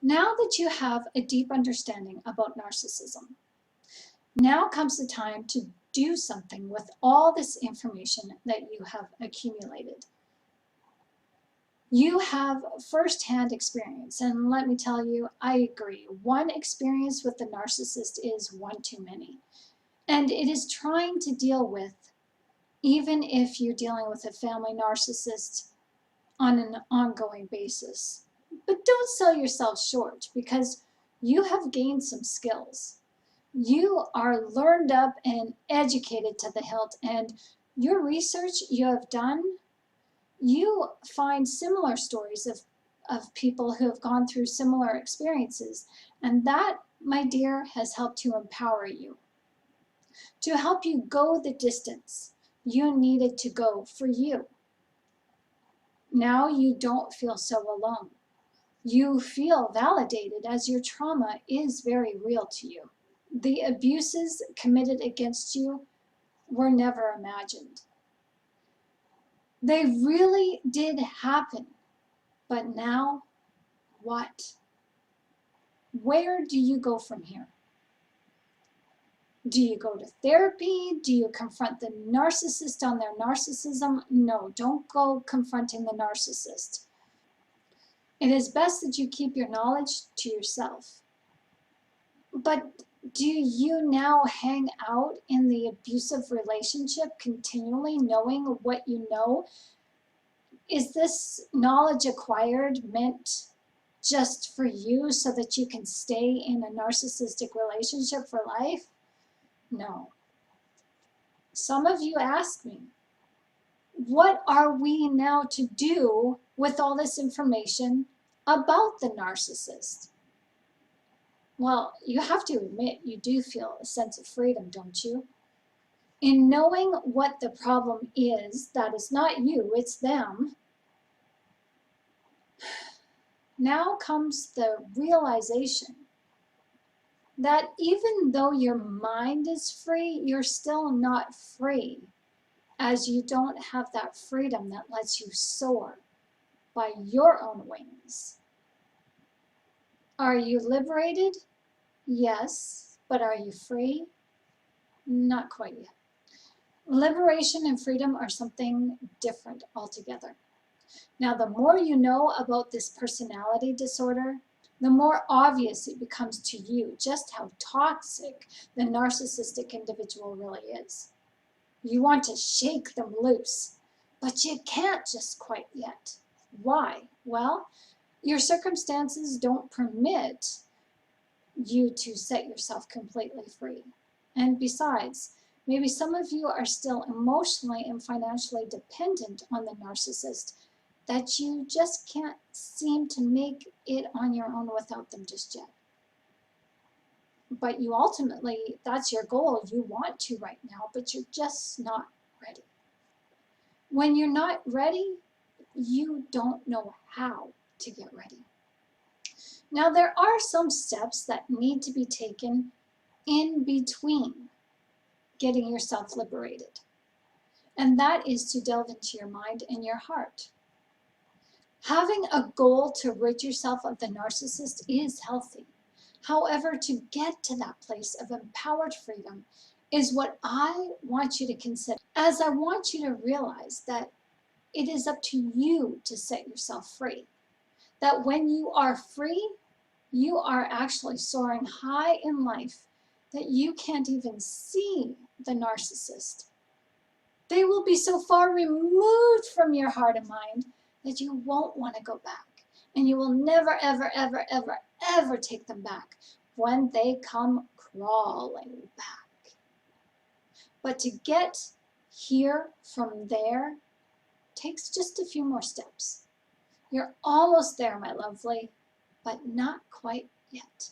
Now that you have a deep understanding about narcissism, now comes the time to do something with all this information that you have accumulated. You have firsthand experience, and let me tell you, I agree. One experience with the narcissist is one too many. And it is trying to deal with, even if you're dealing with a family narcissist on an ongoing basis. But don't sell yourself short, because you have gained some skills. You are learned up and educated to the hilt, and your research you have done, you find similar stories of people who have gone through similar experiences. And that, my dear, has helped to empower you, to help you go the distance you needed to go for you. Now you don't feel so alone. You feel validated, as your trauma is very real to you. The abuses committed against you were never imagined. They really did happen. But now, what? Where do you go from here? Do you go to therapy? Do you confront the narcissist on their narcissism? No, don't go confronting the narcissist. It is best that you keep your knowledge to yourself. But do you now hang out in the abusive relationship continually, knowing what you know? Is this knowledge acquired meant just for you so that you can stay in a narcissistic relationship for life? No. Some of you ask me, what are we now to do with all this information about the narcissist? Well, you have to admit you do feel a sense of freedom, don't you? In knowing what the problem is, that is not you, it's them. Now comes the realization that even though your mind is free, you're still not free, as you don't have that freedom that lets you soar by your own wings. Are you liberated? Yes, but are you free? Not quite yet. Liberation and freedom are something different altogether. Now, the more you know about this personality disorder, the more obvious it becomes to you just how toxic the narcissistic individual really is. You want to shake them loose, but you can't just quite yet. Why? Well, your circumstances don't permit you to set yourself completely free. And besides, maybe some of you are still emotionally and financially dependent on the narcissist, that you just can't seem to make it on your own without them just yet. But you ultimately, that's your goal. You want to right now, but you're just not ready. When you're not ready, you don't know how to get ready. Now, there are some steps that need to be taken in between getting yourself liberated. And that is to delve into your mind and your heart. Having a goal to rid yourself of the narcissist is healthy. However, to get to that place of empowered freedom is what I want you to consider, as I want you to realize that it is up to you to set yourself free. That when you are free, you are actually soaring high in life, that you can't even see the narcissist. They will be so far removed from your heart and mind that you won't want to go back. And you will never, ever, ever, ever, ever take them back when they come crawling back. But to get here from there takes just a few more steps. You're almost there, my lovely, but not quite yet.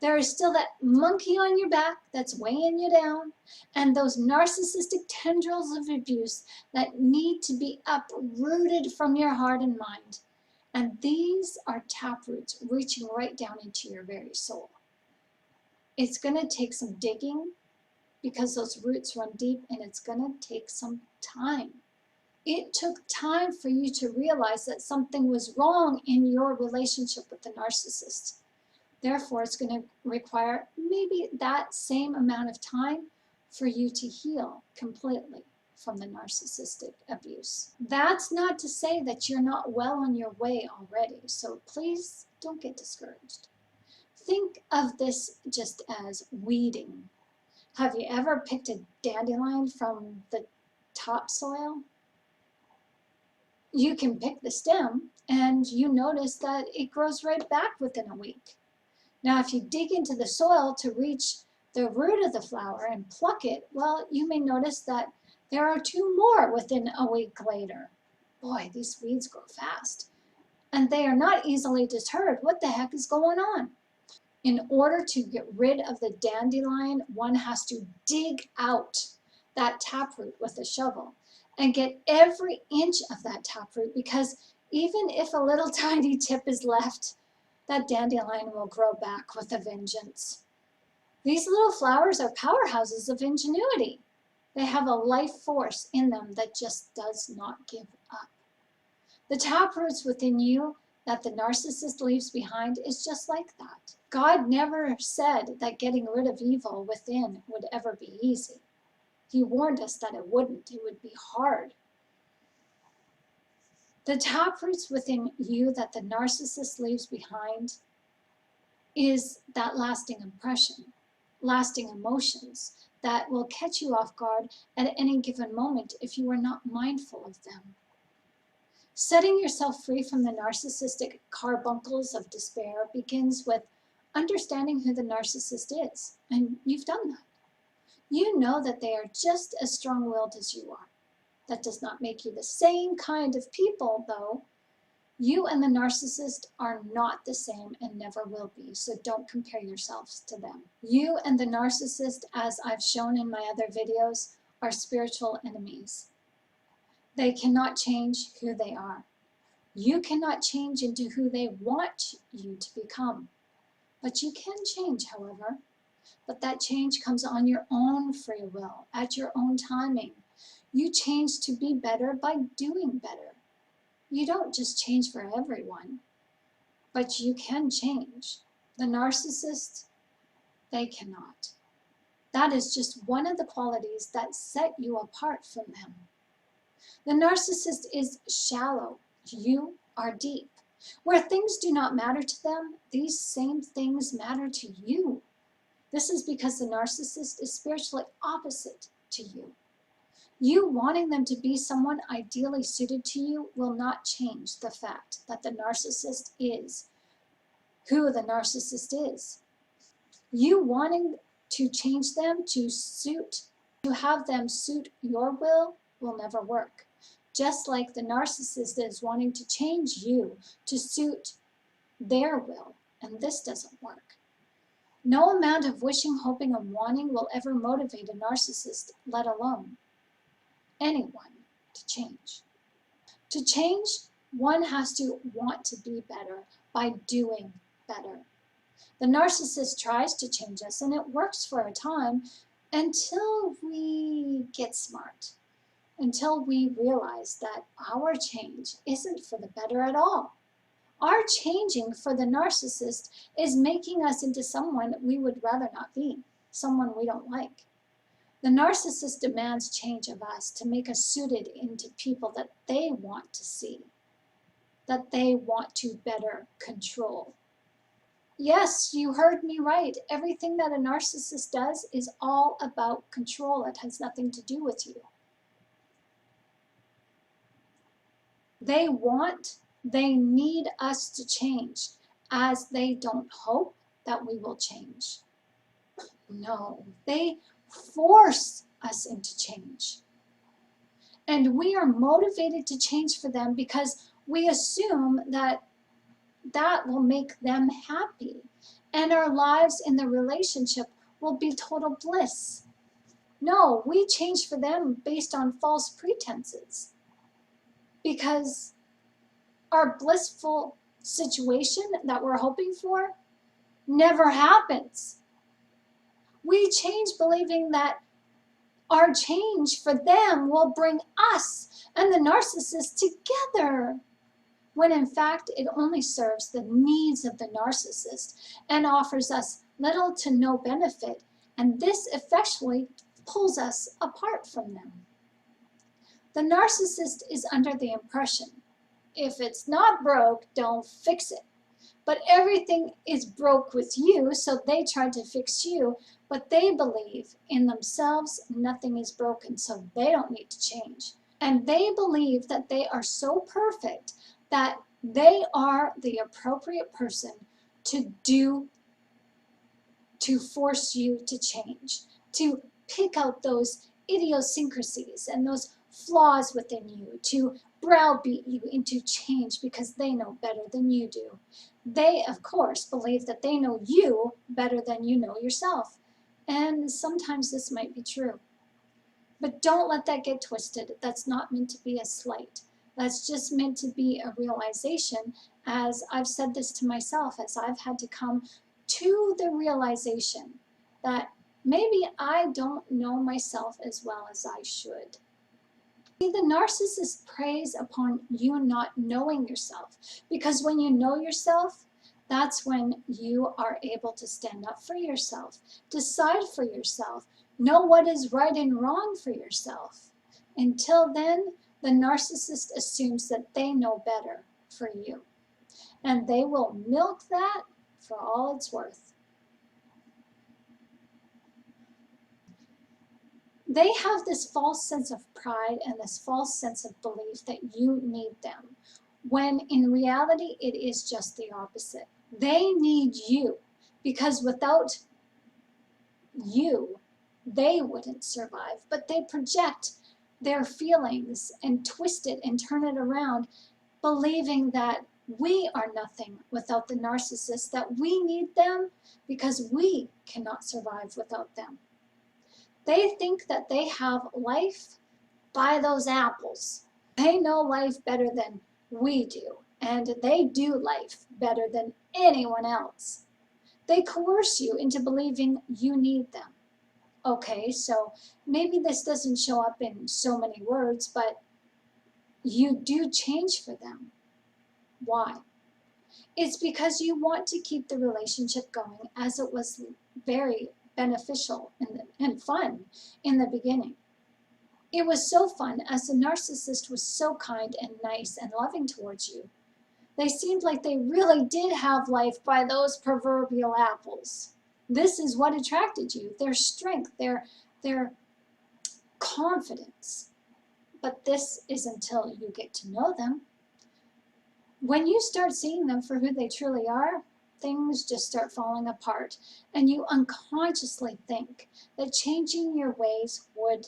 There is still that monkey on your back that's weighing you down, and those narcissistic tendrils of abuse that need to be uprooted from your heart and mind. And these are taproots reaching right down into your very soul. It's going to take some digging, because those roots run deep, and it's going to take some time. It took time for you to realize that something was wrong in your relationship with the narcissist. Therefore, it's going to require maybe that same amount of time for you to heal completely from the narcissistic abuse. That's not to say that you're not well on your way already, so please don't get discouraged. Think of this just as weeding. Have you ever picked a dandelion from the topsoil? You can pick the stem and you notice that it grows right back within a week. Now, if you dig into the soil to reach the root of the flower and pluck it, well, you may notice that there are two more within a week later. Boy, these weeds grow fast. And they are not easily deterred. What the heck is going on? In order to get rid of the dandelion, one has to dig out that taproot with a shovel and get every inch of that taproot, because even if a little tiny tip is left, that dandelion will grow back with a vengeance. These little flowers are powerhouses of ingenuity. They have a life force in them that just does not give up. The taproots within you that the narcissist leaves behind is just like that. God never said that getting rid of evil within would ever be easy. He warned us that it wouldn't. It would be hard. The taproots within you that the narcissist leaves behind is that lasting impression, lasting emotions that will catch you off guard at any given moment if you are not mindful of them. Setting yourself free from the narcissistic carbuncles of despair begins with understanding who the narcissist is, and you've done that. You know that they are just as strong-willed as you are. That does not make you the same kind of people, though. You and the narcissist are not the same and never will be, so don't compare yourselves to them. You and the narcissist, as I've shown in my other videos, are spiritual enemies. They cannot change who they are. You cannot change into who they want you to become. But you can change, however. But that change comes on your own free will, at your own timing. You change to be better by doing better. You don't just change for everyone, but you can change. The narcissist, they cannot. That is just one of the qualities that set you apart from them. The narcissist is shallow. You are deep. Where things do not matter to them, these same things matter to you. This is because the narcissist is spiritually opposite to you. You wanting them to be someone ideally suited to you will not change the fact that the narcissist is who the narcissist is. You wanting to change them to have them suit your will never work. Just like the narcissist is wanting to change you to suit their will, and this doesn't work. No amount of wishing, hoping, and wanting will ever motivate a narcissist, let alone anyone, to change. To change, one has to want to be better by doing better. The narcissist tries to change us, and it works for a time until we get smart, until we realize that our change isn't for the better at all. Our changing for the narcissist is making us into someone we would rather not be, someone we don't like. The narcissist demands change of us to make us suited into people that they want to see, that they want to better control. Yes, you heard me right. Everything that a narcissist does is all about control. It has nothing to do with you. They need us to change, as they don't hope that we will change. No, they force us into change. And we are motivated to change for them because we assume that that will make them happy, and our lives in the relationship will be total bliss. No, we change for them based on false pretenses, because our blissful situation that we're hoping for never happens. We change believing that Our change for them will bring us and the narcissist together, when in fact it only serves the needs of the narcissist and offers us little to no benefit, and this effectually pulls us apart from them. The narcissist is under the impression, if it's not broke, don't fix it. But everything is broke with you, so they try to fix you, but they believe in themselves nothing is broken, so they don't need to change. And they believe that they are so perfect that they are the appropriate person to force you to change, to pick out those idiosyncrasies and those flaws within you, to browbeat you into change because they know better than you do. They, of course, believe that they know you better than you know yourself. And sometimes this might be true. But don't let that get twisted. That's not meant to be a slight. That's just meant to be a realization, as I've said this to myself, as I've had to come to the realization that maybe I don't know myself as well as I should. See, the narcissist preys upon you not knowing yourself, because when you know yourself, that's when you are able to stand up for yourself, decide for yourself, know what is right and wrong for yourself. Until then, the narcissist assumes that they know better for you, and they will milk that for all it's worth. They have this false sense of pride and this false sense of belief that you need them, when in reality it is just the opposite. They need you, because without you, they wouldn't survive. But they project their feelings and twist it and turn it around, believing that we are nothing without the narcissist, that we need them because we cannot survive without them. They think that they have life by those apples. They know life better than we do, and they do life better than anyone else. They coerce you into believing you need them. Okay, so maybe this doesn't show up in so many words, but you do change for them. Why? It's because you want to keep the relationship going, as it was very beneficial and fun in the beginning. It was so fun as the narcissist was so kind and nice and loving towards you. They seemed like they really did have life by those proverbial apples. This is what attracted you, their strength, their confidence. But this is until you get to know them. When you start seeing them for who they truly are, things just start falling apart, and you unconsciously think that changing your ways would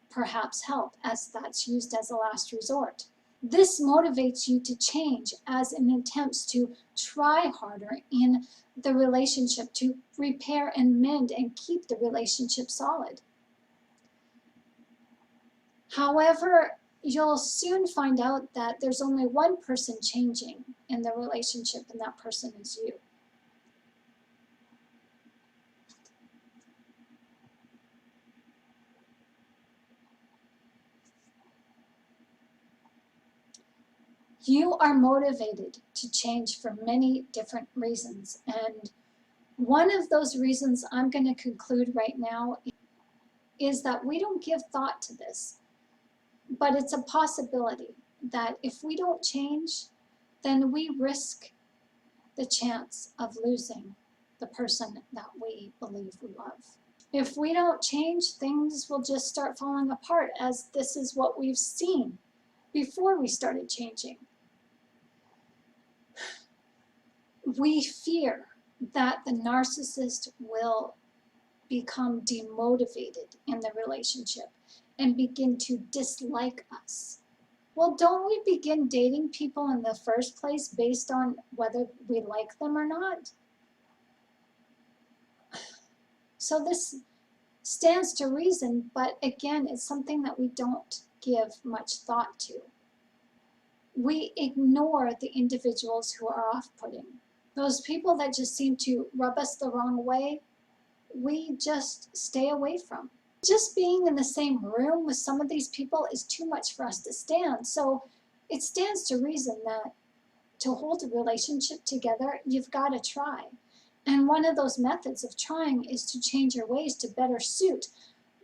perhaps help, as that's used as a last resort. This motivates you to change as an attempt to try harder in the relationship, to repair and mend and keep the relationship solid. However, you'll soon find out that there's only one person changing in the relationship, and that person is you. You are motivated to change for many different reasons, and one of those reasons I'm going to conclude right now is that we don't give thought to this, but it's a possibility that if we don't change, then we risk the chance of losing the person that we believe we love. If we don't change, things will just start falling apart, as this is what we've seen before we started changing. We fear that the narcissist will become demotivated in the relationship and begin to dislike us. Well, don't we begin dating people in the first place based on whether we like them or not? So this stands to reason, but again, it's something that we don't give much thought to. We ignore the individuals who are off-putting. Those people that just seem to rub us the wrong way, we just stay away from. Just being in the same room with some of these people is too much for us to stand. So it stands to reason that to hold a relationship together, you've got to try. And one of those methods of trying is to change your ways to better suit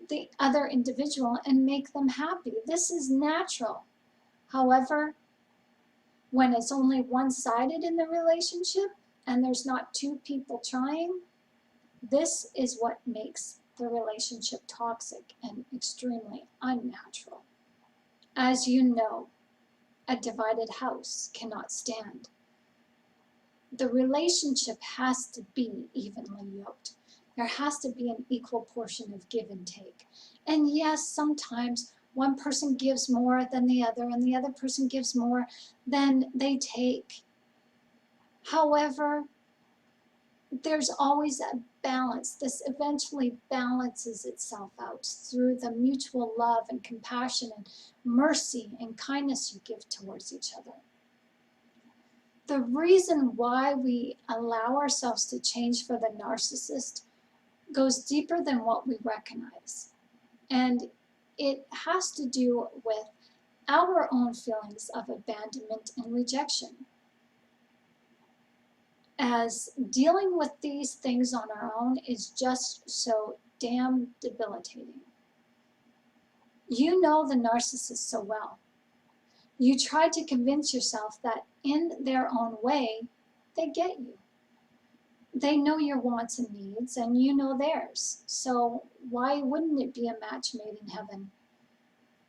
the other individual and make them happy. This is natural. However, when it's only one-sided in the relationship and there's not two people trying, this is what makes the relationship toxic and extremely unnatural. As you know, a divided house cannot stand. The relationship has to be evenly yoked. There has to be an equal portion of give and take. And yes, sometimes one person gives more than the other and the other person gives more than they take. However, there's always a balance. This eventually balances itself out through the mutual love and compassion and mercy and kindness you give towards each other. The reason why we allow ourselves to change for the narcissist goes deeper than what we recognize. And it has to do with our own feelings of abandonment and rejection. As dealing with these things on our own is just so damn debilitating. You know the narcissist so well. You try to convince yourself that in their own way, they get you. They know your wants and needs, and you know theirs. So why wouldn't it be a match made in heaven?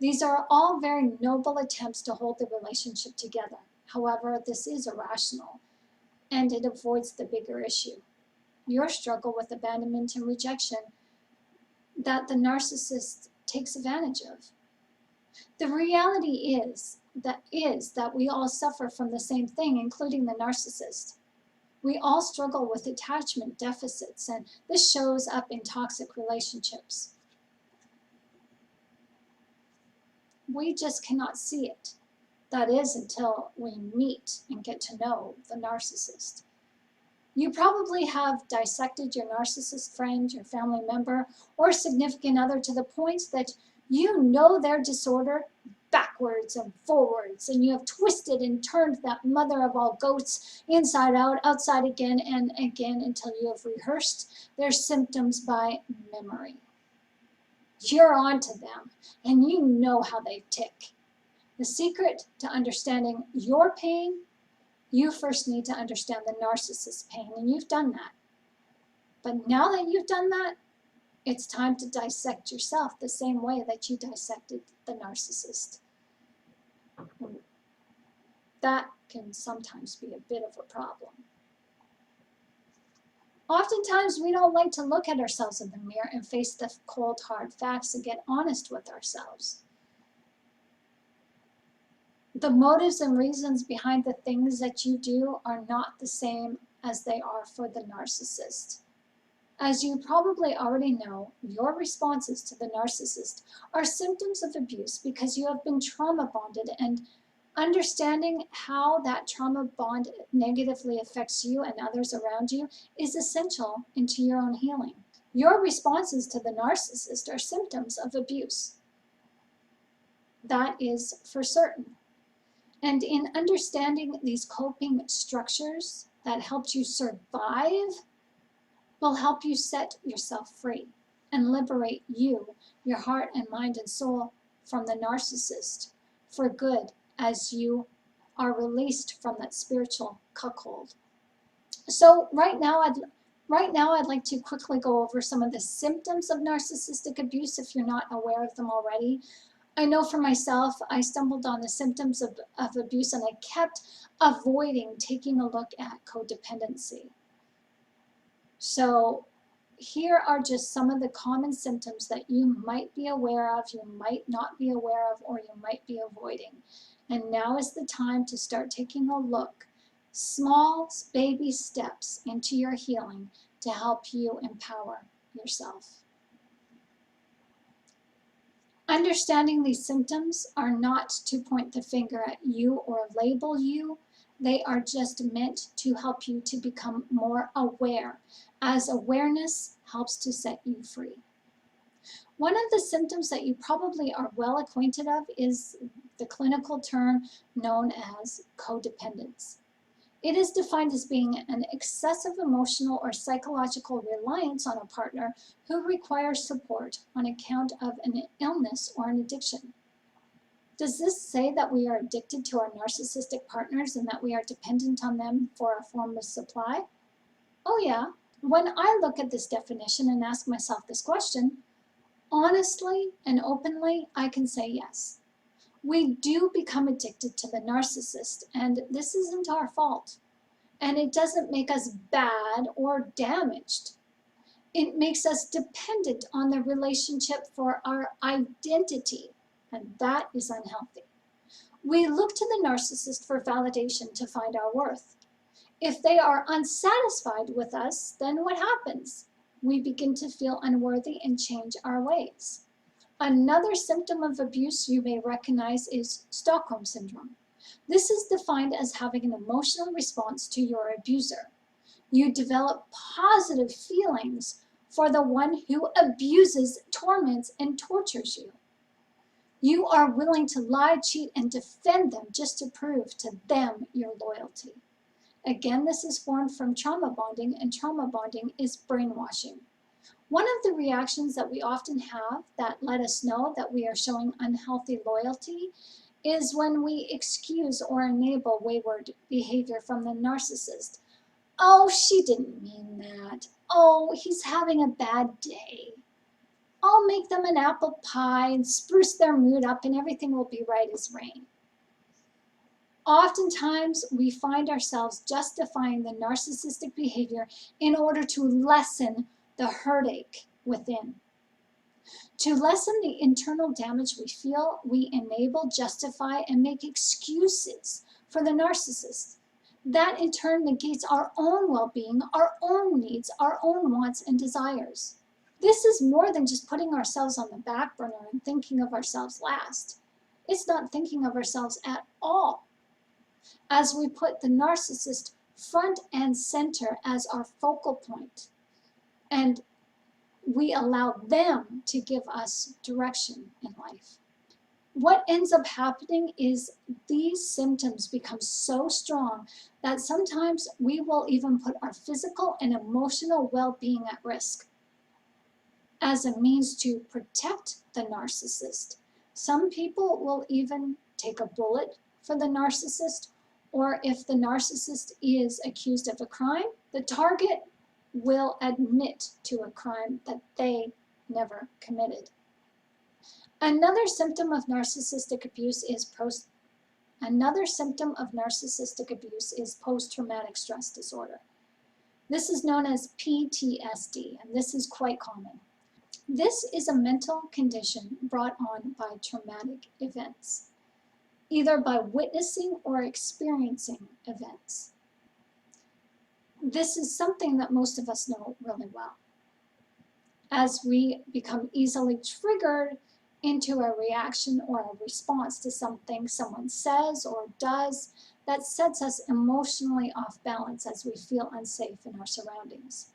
These are all very noble attempts to hold the relationship together. However, this is irrational, and it avoids the bigger issue. Your struggle with abandonment and rejection that the narcissist takes advantage of. The reality is that we all suffer from the same thing, including the narcissist. We all struggle with attachment deficits, and this shows up in toxic relationships. We just cannot see it. That is until we meet and get to know the narcissist. You probably have dissected your narcissist friend, your family member, or significant other to the point that you know their disorder backwards and forwards, and you have twisted and turned that mother of all goats inside out, outside again and again until you have rehearsed their symptoms by memory. You're on to them, and you know how they tick. The secret to understanding your pain, you first need to understand the narcissist's pain, and you've done that. But now that you've done that, it's time to dissect yourself the same way that you dissected the narcissist. That can sometimes be a bit of a problem. Oftentimes, we don't like to look at ourselves in the mirror and face the cold, hard facts and get honest with ourselves. The motives and reasons behind the things that you do are not the same as they are for the narcissist. As you probably already know, your responses to the narcissist are symptoms of abuse because you have been trauma bonded, and understanding how that trauma bond negatively affects you and others around you is essential into your own healing. Your responses to the narcissist are symptoms of abuse. That is for certain. And in understanding these coping structures that helped you survive will help you set yourself free and liberate you, your heart and mind and soul from the narcissist for good as you are released from that spiritual cuckold. So right now I'd like to quickly go over some of the symptoms of narcissistic abuse if you're not aware of them already. I know for myself, I stumbled on the symptoms of abuse and I kept avoiding taking a look at codependency. So here are just some of the common symptoms that you might be aware of, you might not be aware of, or you might be avoiding. And now is the time to start taking a look, small baby steps into your healing to help you empower yourself. Understanding these symptoms are not to point the finger at you or label you. They are just meant to help you to become more aware, as awareness helps to set you free. One of the symptoms that you probably are well acquainted of is the clinical term known as codependence. It is defined as being an excessive emotional or psychological reliance on a partner who requires support on account of an illness or an addiction. Does this say that we are addicted to our narcissistic partners and that we are dependent on them for a form of supply? Oh yeah. When I look at this definition and ask myself this question, honestly and openly, I can say yes. We do become addicted to the narcissist, and this isn't our fault. And it doesn't make us bad or damaged. It makes us dependent on the relationship for our identity, and that is unhealthy. We look to the narcissist for validation to find our worth. If they are unsatisfied with us, then what happens? We begin to feel unworthy and change our ways. Another symptom of abuse you may recognize is Stockholm Syndrome. This is defined as having an emotional response to your abuser. You develop positive feelings for the one who abuses, torments, and tortures you. You are willing to lie, cheat, and defend them just to prove to them your loyalty. Again, this is formed from trauma bonding, and trauma bonding is brainwashing. One of the reactions that we often have that let us know that we are showing unhealthy loyalty is when we excuse or enable wayward behavior from the narcissist. Oh, she didn't mean that. Oh, he's having a bad day. I'll make them an apple pie and spruce their mood up and everything will be right as rain. Oftentimes, we find ourselves justifying the narcissistic behavior in order to lessen the heartache within. To lessen the internal damage we feel, we enable, justify, and make excuses for the narcissist. That in turn negates our own well-being, our own needs, our own wants and desires. This is more than just putting ourselves on the back burner and thinking of ourselves last. It's not thinking of ourselves at all. As we put the narcissist front and center as our focal point, and we allow them to give us direction in life. What ends up happening is these symptoms become so strong that sometimes we will even put our physical and emotional well-being at risk as a means to protect the narcissist. Some people will even take a bullet for the narcissist, or if the narcissist is accused of a crime, the target will admit to a crime that they never committed. Another symptom of narcissistic abuse is post-traumatic stress disorder. This is known as PTSD, and this is quite common. This is a mental condition brought on by traumatic events, either by witnessing or experiencing events. This is something that most of us know really well. As we become easily triggered into a reaction or a response to something someone says or does, that sets us emotionally off balance as we feel unsafe in our surroundings.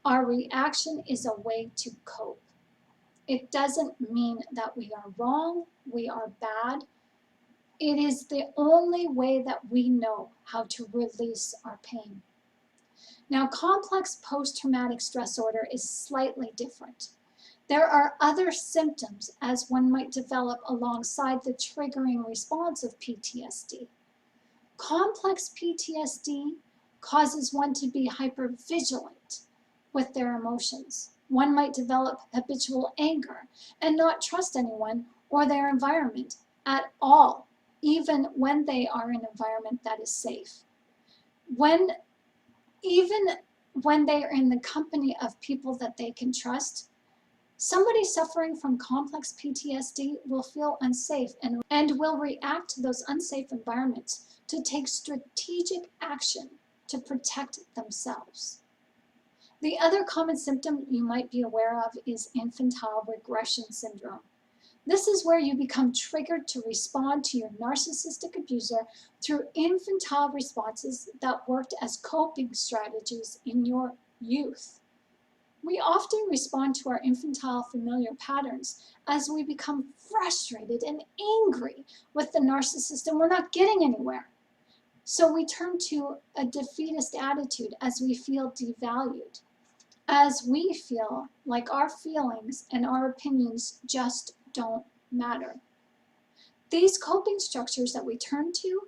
Our reaction is a way to cope. It doesn't mean that we are wrong, we are bad. It is the only way that we know how to release our pain. Now, complex post-traumatic stress disorder is slightly different. There are other symptoms as one might develop alongside the triggering response of PTSD. Complex PTSD causes one to be hypervigilant with their emotions. One might develop habitual anger and not trust anyone or their environment at all, even when they are in an environment that is safe. Even when they are in the company of people that they can trust, somebody suffering from complex PTSD will feel unsafe and will react to those unsafe environments to take strategic action to protect themselves. The other common symptom you might be aware of is infantile regression syndrome. This is where you become triggered to respond to your narcissistic abuser through infantile responses that worked as coping strategies in your youth. We often respond to our infantile familiar patterns as we become frustrated and angry with the narcissist and we're not getting anywhere. So we turn to a defeatist attitude as we feel devalued, as we feel like our feelings and our opinions just don't matter. These coping structures that we turn to,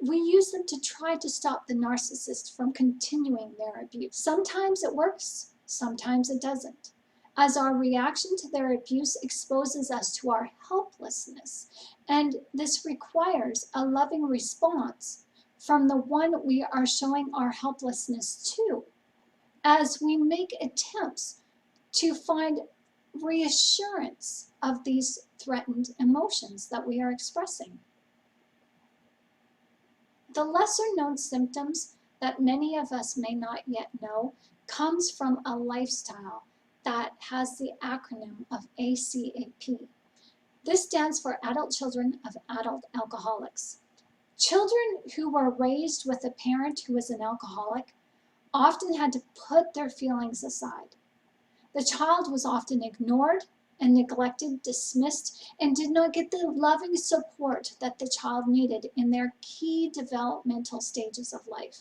we use them to try to stop the narcissist from continuing their abuse. Sometimes it works, sometimes it doesn't, as our reaction to their abuse exposes us to our helplessness, and this requires a loving response from the one we are showing our helplessness to, as we make attempts to find reassurance of these threatened emotions that we are expressing. The lesser known symptoms that many of us may not yet know comes from a lifestyle that has the acronym of ACAP. This stands for Adult Children of Adult Alcoholics. Children who were raised with a parent who was an alcoholic often had to put their feelings aside. The child was often ignored and neglected, dismissed, and did not get the loving support that the child needed in their key developmental stages of life.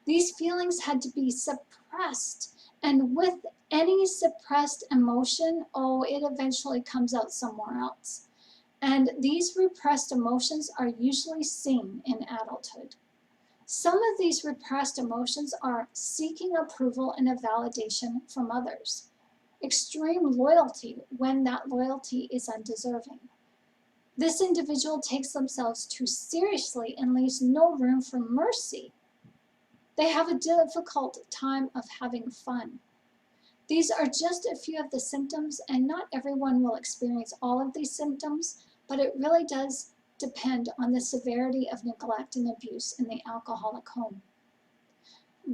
These feelings had to be suppressed, and with any suppressed emotion, it eventually comes out somewhere else. And these repressed emotions are usually seen in adulthood. Some of these repressed emotions are seeking approval and a validation from others, extreme loyalty when that loyalty is undeserving. This individual takes themselves too seriously and leaves no room for mercy. They have a difficult time of having fun. These are just a few of the symptoms, and not everyone will experience all of these symptoms, but it really does depend on the severity of neglect and abuse in the alcoholic home.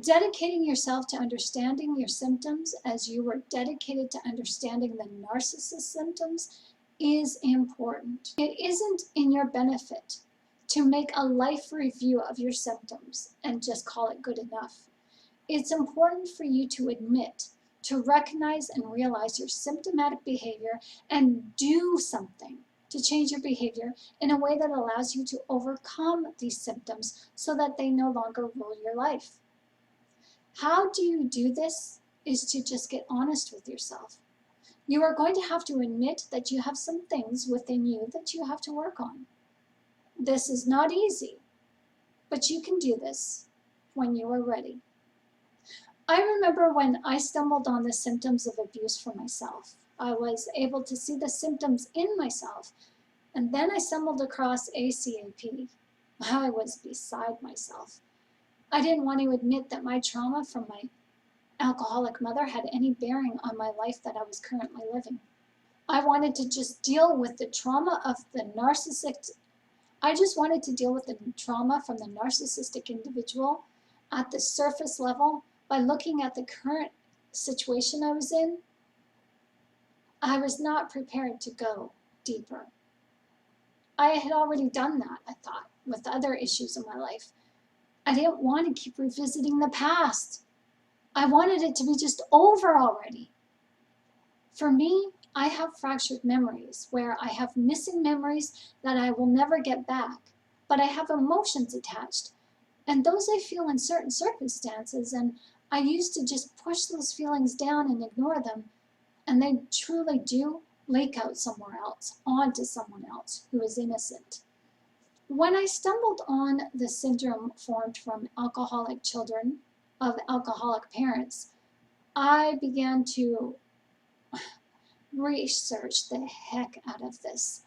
Dedicating yourself to understanding your symptoms as you were dedicated to understanding the narcissist symptoms is important. It isn't in your benefit to make a life review of your symptoms and just call it good enough. It's important for you to admit, to recognize and realize your symptomatic behavior and do something to change your behavior in a way that allows you to overcome these symptoms so that they no longer rule your life. How do you do this is to just get honest with yourself. You are going to have to admit that you have some things within you that you have to work on. This is not easy, but you can do this when you are ready. I remember when I stumbled on the symptoms of abuse for myself. I was able to see the symptoms in myself, and then I stumbled across ACAP. I was beside myself. I didn't want to admit that my trauma from my alcoholic mother had any bearing on my life that I was currently living. I wanted to just deal with the trauma of the narcissistic. I just wanted to deal with the trauma from the narcissistic individual at the surface level by looking at the current situation I was in. I was not prepared to go deeper. I had already done that, I thought, with other issues in my life. I didn't want to keep revisiting the past. I wanted it to be just over already. For me, I have fractured memories where I have missing memories that I will never get back, but I have emotions attached, and those I feel in certain circumstances, and I used to just push those feelings down and ignore them, and they truly do leak out somewhere else, onto someone else who is innocent. When I stumbled on the syndrome formed from alcoholic children of alcoholic parents, I began to research the heck out of this.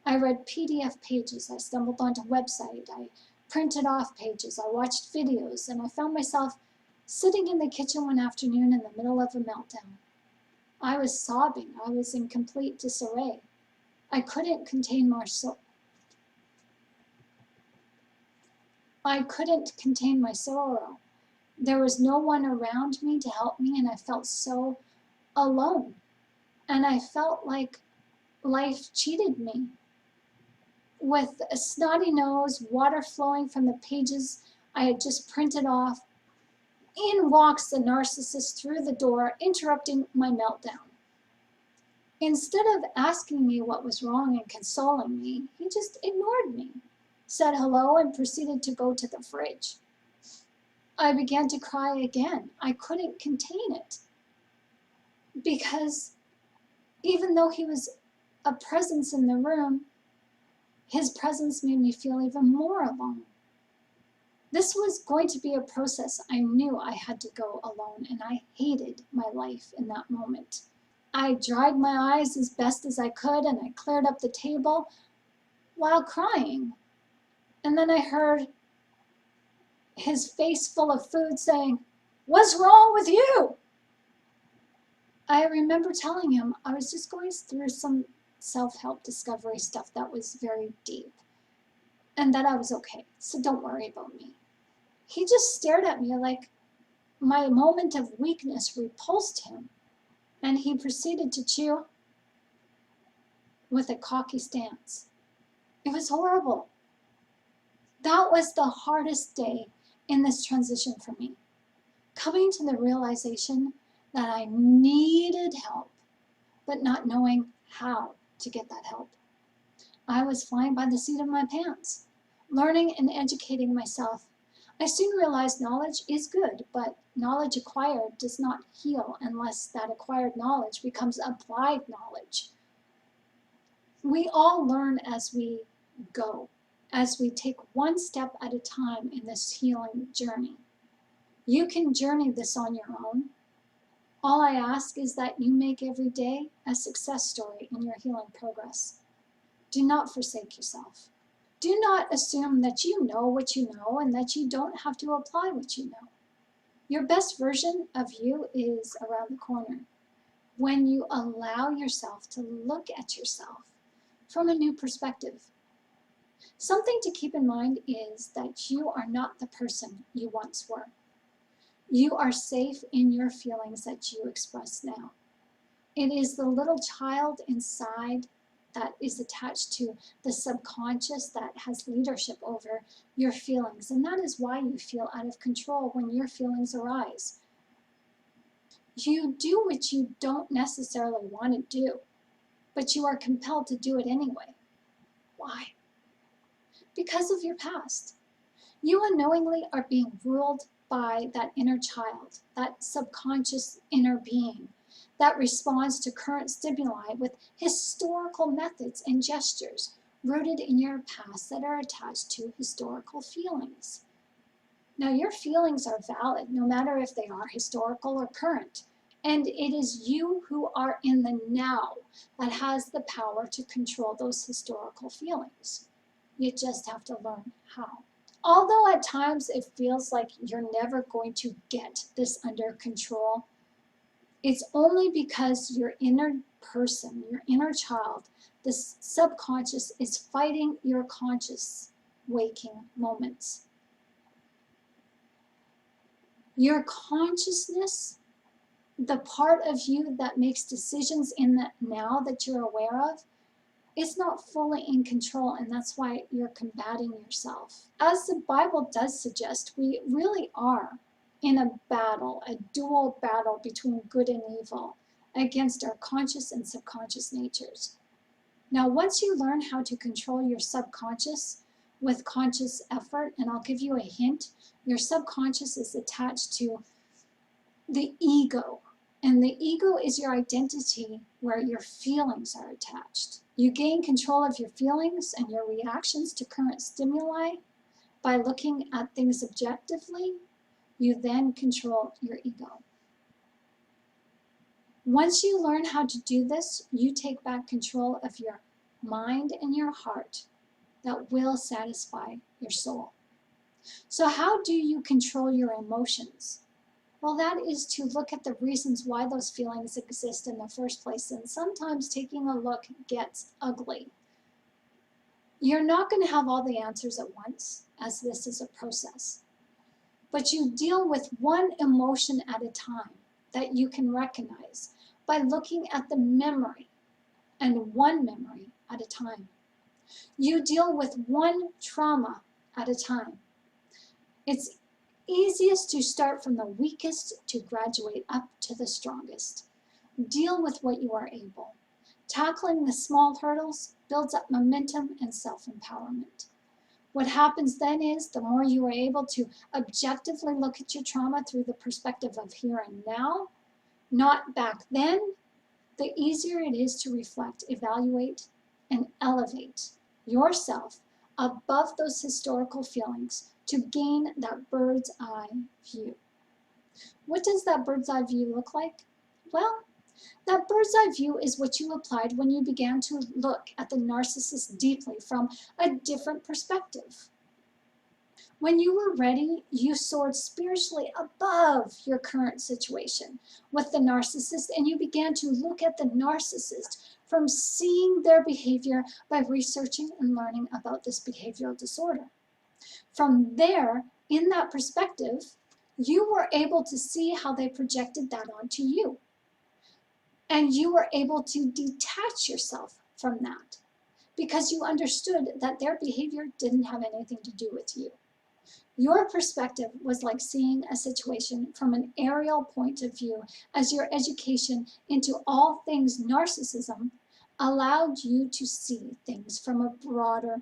I read PDF pages, I stumbled onto website, I printed off pages, I watched videos, and I found myself sitting in the kitchen one afternoon in the middle of a meltdown. I was sobbing, I was in complete disarray. I couldn't contain my sorrow. There was no one around me to help me, and I felt so alone. And I felt like life cheated me. With a snotty nose, water flowing from the pages I had just printed off, In walks the narcissist through the door, interrupting my meltdown. Instead of asking me what was wrong and consoling me, he just ignored me, said hello, and proceeded to go to the fridge. I began to cry again. I couldn't contain it, because even though he was a presence in the room, his presence made me feel even more alone. This was going to be a process. I knew I had to go alone, and I hated my life in that moment. I dried my eyes as best as I could, and I cleared up the table while crying. And then I heard his face full of food saying, "What's wrong with you?" I remember telling him I was just going through some self-help discovery stuff that was very deep, and that I was okay, so don't worry about me. He just stared at me like my moment of weakness repulsed him, and he proceeded to chew with a cocky stance. It was horrible. That was the hardest day in this transition for me, coming to the realization that I needed help, but not knowing how to get that help. I was flying by the seat of my pants, learning and educating myself. I soon realized knowledge is good, but knowledge acquired does not heal unless that acquired knowledge becomes applied knowledge. We all learn as we go, as we take one step at a time in this healing journey. You can journey this on your own. All I ask is that you make every day a success story in your healing progress. Do not forsake yourself. Do not assume that you know what you know and that you don't have to apply what you know. Your best version of you is around the corner when you allow yourself to look at yourself from a new perspective. Something to keep in mind is that you are not the person you once were. You are safe in your feelings that you express now. It is the little child inside that is attached to the subconscious that has leadership over your feelings, and that is why you feel out of control when your feelings arise. You do what you don't necessarily want to do, but you are compelled to do it anyway. Why? Because of your past. You unknowingly are being ruled by that inner child, that subconscious inner being that responds to current stimuli with historical methods and gestures rooted in your past that are attached to historical feelings. Now, your feelings are valid no matter if they are historical or current, and it is you who are in the now that has the power to control those historical feelings. You just have to learn how. Although at times it feels like you're never going to get this under control, it's only because your inner person, your inner child, this subconscious is fighting your conscious waking moments. Your consciousness, the part of you that makes decisions in that now that you're aware of, is not fully in control, and that's why you're combating yourself. As the Bible does suggest, we really are in a battle, a dual battle between good and evil against our conscious and subconscious natures. Now, once you learn how to control your subconscious with conscious effort, and I'll give you a hint, your subconscious is attached to the ego. And the ego is your identity where your feelings are attached. You gain control of your feelings and your reactions to current stimuli by looking at things objectively. You then control your ego. Once you learn how to do this, you take back control of your mind and your heart that will satisfy your soul. So how do you control your emotions? Well, that is to look at the reasons why those feelings exist in the first place, and sometimes taking a look gets ugly. You're not going to have all the answers at once, as this is a process, but you deal with one emotion at a time that you can recognize by looking at the memory, and one memory at a time. You deal with one trauma at a time. It's Easiest to start from the weakest to graduate up to the strongest. Deal with what you are able. Tackling the small hurdles builds up momentum and self-empowerment. What happens then is the more you are able to objectively look at your trauma through the perspective of here and now, not back then, the easier it is to reflect, evaluate, and elevate yourself above those historical feelings to gain that bird's eye view. What does that bird's eye view look like? Well, that bird's eye view is what you applied when you began to look at the narcissist deeply from a different perspective. When you were ready, you soared spiritually above your current situation with the narcissist, and you began to look at the narcissist from seeing their behavior by researching and learning about this behavioral disorder. From there, in that perspective, you were able to see how they projected that onto you. And you were able to detach yourself from that because you understood that their behavior didn't have anything to do with you. Your perspective was like seeing a situation from an aerial point of view, as your education into all things narcissism allowed you to see things from a broader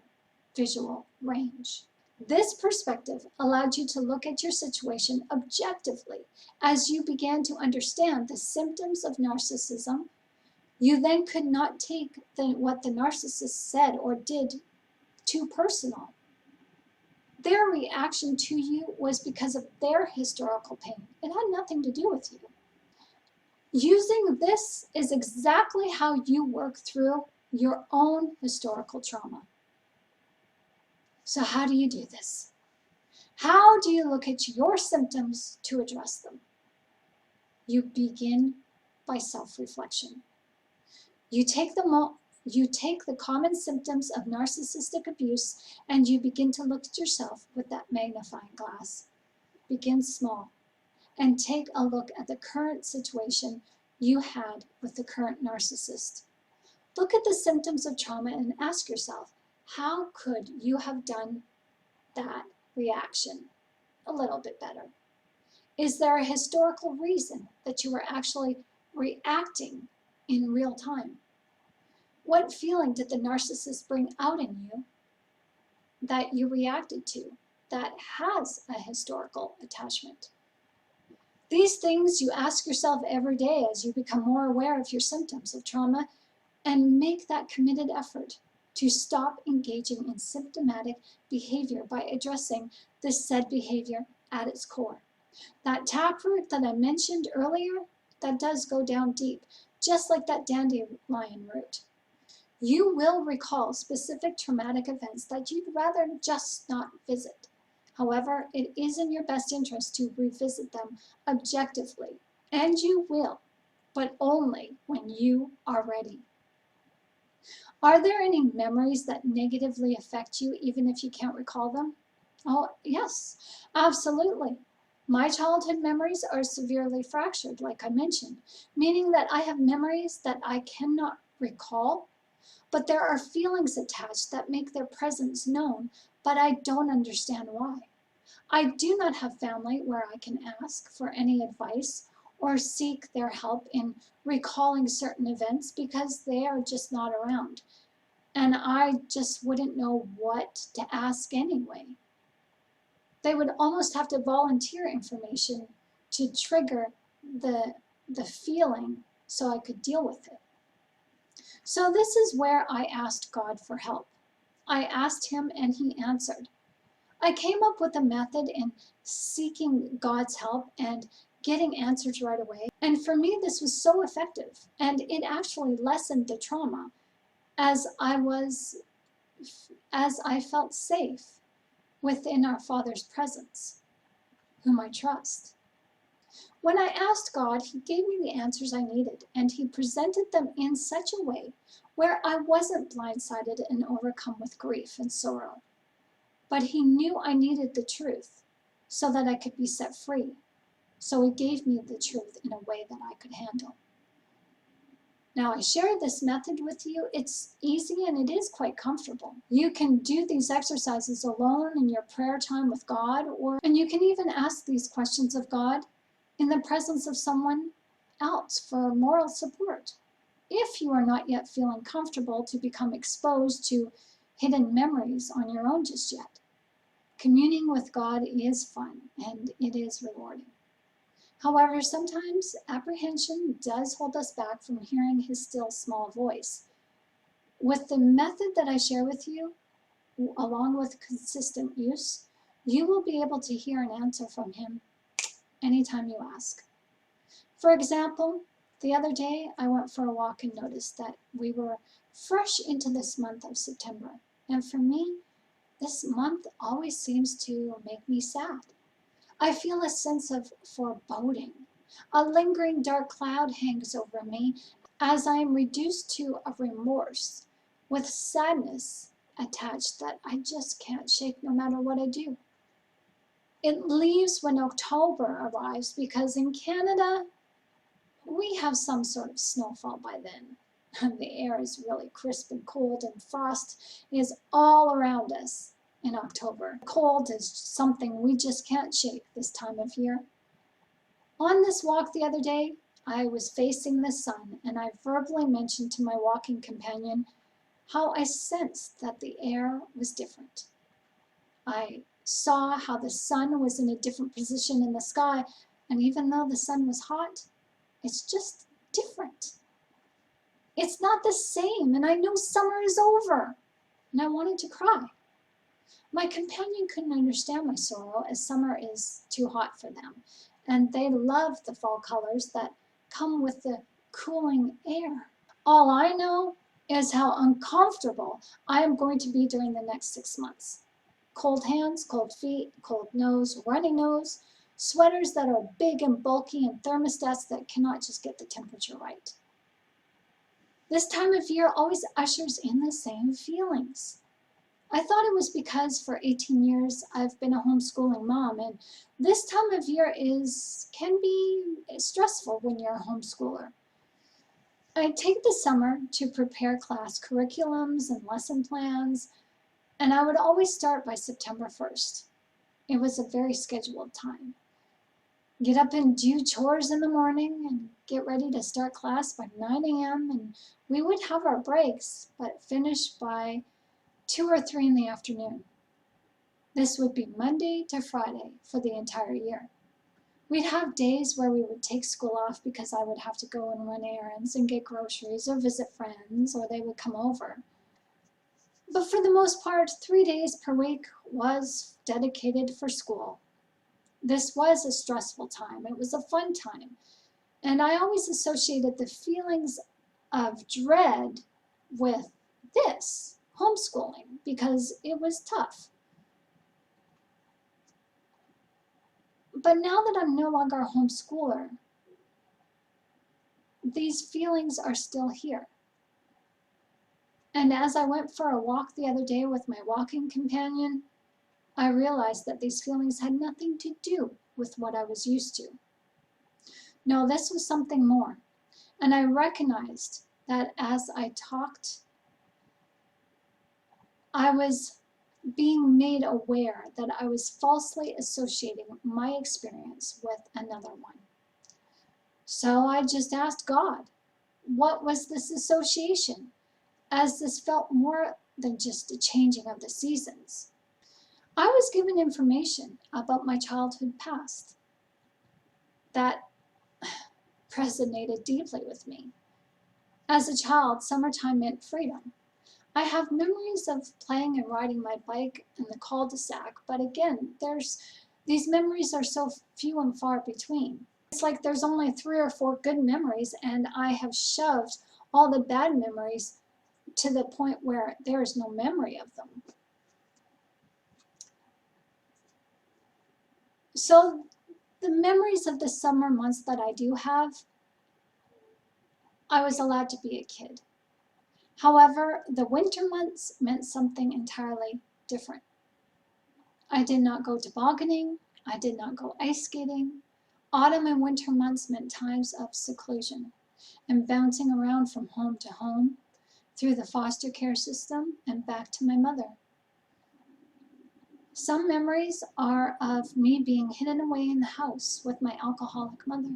visual range. This perspective allowed you to look at your situation objectively. As you began to understand the symptoms of narcissism, you then could not take what the narcissist said or did too personal. Their reaction to you was because of their historical pain. It had nothing to do with you. Using this is exactly how you work through your own historical trauma. So how do you do this? How do you look at your symptoms to address them? You begin by self-reflection. You take the common symptoms of narcissistic abuse and you begin to look at yourself with that magnifying glass. Begin small and take a look at the current situation you had with the current narcissist. Look at the symptoms of trauma and ask yourself, how could you have done that reaction a little bit better? Is there a historical reason that you were actually reacting in real time? What feeling did the narcissist bring out in you that you reacted to that has a historical attachment? These things you ask yourself every day as you become more aware of your symptoms of trauma and make that committed effort to stop engaging in symptomatic behavior by addressing this said behavior at its core. That taproot that I mentioned earlier, that does go down deep, just like that dandelion root. You will recall specific traumatic events that you'd rather just not visit. However, it is in your best interest to revisit them objectively, and you will, but only when you are ready. Are there any memories that negatively affect you even if you can't recall them? Oh, yes, absolutely. My childhood memories are severely fractured, like I mentioned, meaning that I have memories that I cannot recall, but there are feelings attached that make their presence known, but I don't understand why. I do not have family where I can ask for any advice or seek their help in recalling certain events because they are just not around. And I just wouldn't know what to ask anyway. They would almost have to volunteer information to trigger the feeling so I could deal with it. So this is where I asked God for help. I asked him and he answered. I came up with a method in seeking God's help and getting answers right away. And for me, this was so effective. And it actually lessened the trauma as I felt safe within our Father's presence, whom I trust. When I asked God, he gave me the answers I needed, and he presented them in such a way where I wasn't blindsided and overcome with grief and sorrow. But he knew I needed the truth so that I could be set free. So he gave me the truth in a way that I could handle. Now, I shared this method with you. It's easy and it is quite comfortable. You can do these exercises alone in your prayer time with God, and you can even ask these questions of God in the presence of someone else for moral support. If you are not yet feeling comfortable to become exposed to hidden memories on your own just yet, communing with God is fun and it is rewarding. However, sometimes apprehension does hold us back from hearing his still small voice. With the method that I share with you, along with consistent use, you will be able to hear an answer from him anytime you ask. For example, the other day I went for a walk and noticed that we were fresh into this month of September. And for me, this month always seems to make me sad. I feel a sense of foreboding. A lingering dark cloud hangs over me as I am reduced to a remorse with sadness attached that I just can't shake no matter what I do. It leaves when October arrives because in Canada, we have some sort of snowfall by then. The air is really crisp and cold and frost is all around us in October. Cold is something we just can't shake this time of year. On this walk the other day, I was facing the sun and I verbally mentioned to my walking companion how I sensed that the air was different. I saw how the sun was in a different position in the sky, and even though the sun was hot, it's just different. It's not the same, and I know summer is over, and I wanted to cry. My companion couldn't understand my sorrow, as summer is too hot for them, and they love the fall colors that come with the cooling air. All I know is how uncomfortable I am going to be during the next 6 months. Cold hands, cold feet, cold nose, runny nose, sweaters that are big and bulky, and thermostats that cannot just get the temperature right. This time of year always ushers in the same feelings. I thought it was because for 18 years I've been a homeschooling mom, and this time of year can be stressful when you're a homeschooler. I take the summer to prepare class curriculums and lesson plans, and I would always start by September 1st. It was a very scheduled time. Get up and do chores in the morning and get ready to start class by 9 a.m. and we would have our breaks, but finish by 2 or 3 in the afternoon. This would be Monday to Friday for the entire year. We'd have days where we would take school off because I would have to go and run errands and get groceries or visit friends, or they would come over. But for the most part, 3 days per week was dedicated for school. This was a stressful time. It was a fun time. And I always associated the feelings of dread with this, homeschooling, because it was tough. But now that I'm no longer a homeschooler, these feelings are still here. And as I went for a walk the other day with my walking companion, I realized that these feelings had nothing to do with what I was used to. No, this was something more. And I recognized that as I talked, I was being made aware that I was falsely associating my experience with another one. So I just asked God, what was this association? As this felt more than just a changing of the seasons. I was given information about my childhood past that resonated deeply with me. As a child, summertime meant freedom. I have memories of playing and riding my bike in the cul-de-sac, but again, these memories are so few and far between. It's like there's only 3 or 4 good memories, and I have shoved all the bad memories to the point where there is no memory of them. So the memories of the summer months that I do have, I was allowed to be a kid. However, the winter months meant something entirely different. I did not go tobogganing. I did not go ice skating. Autumn and winter months meant times of seclusion. and bouncing around from home to home, through the foster care system and back to my mother. Some memories are of me being hidden away in the house with my alcoholic mother.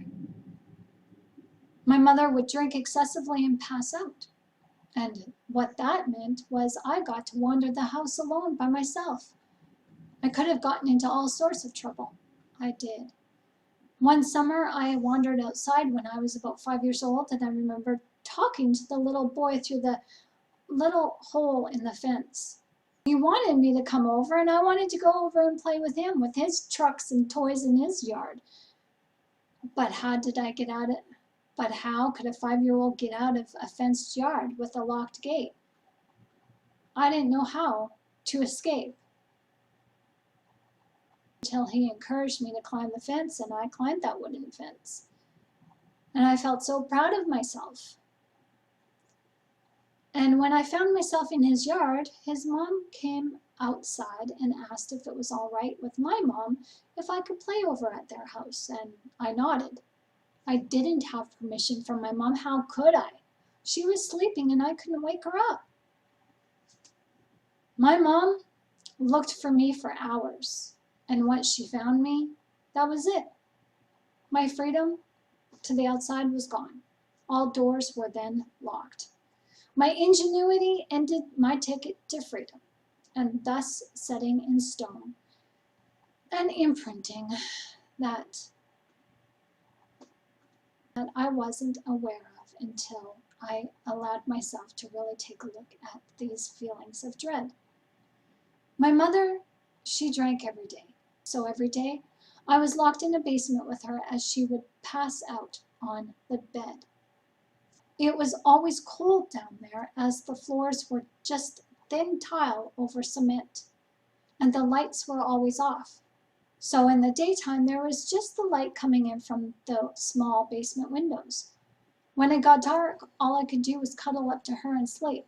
My mother would drink excessively and pass out. And what that meant was I got to wander the house alone by myself. I could have gotten into all sorts of trouble. I did. One summer, I wandered outside when I was about 5 years old, and I remember talking to the little boy through the little hole in the fence. He wanted me to come over, and I wanted to go over and play with him, with his trucks and toys in his yard. But how did I get out of it? But how could a 5-year-old get out of a fenced yard with a locked gate? I didn't know how to escape until he encouraged me to climb the fence, and I climbed that wooden fence. And I felt so proud of myself. And when I found myself in his yard, his mom came outside and asked if it was all right with my mom if I could play over at their house, and I nodded. I didn't have permission from my mom. How could I? She was sleeping and I couldn't wake her up. My mom looked for me for hours, and once she found me, that was it. My freedom to the outside was gone. All doors were then locked. My ingenuity ended my ticket to freedom, and thus setting in stone and imprinting that I wasn't aware of until I allowed myself to really take a look at these feelings of dread. My mother, she drank every day. So every day, I was locked in a basement with her as she would pass out on the bed. It was always cold down there as the floors were just thin tile over cement, and the lights were always off. So in the daytime, there was just the light coming in from the small basement windows. When it got dark, all I could do was cuddle up to her and sleep.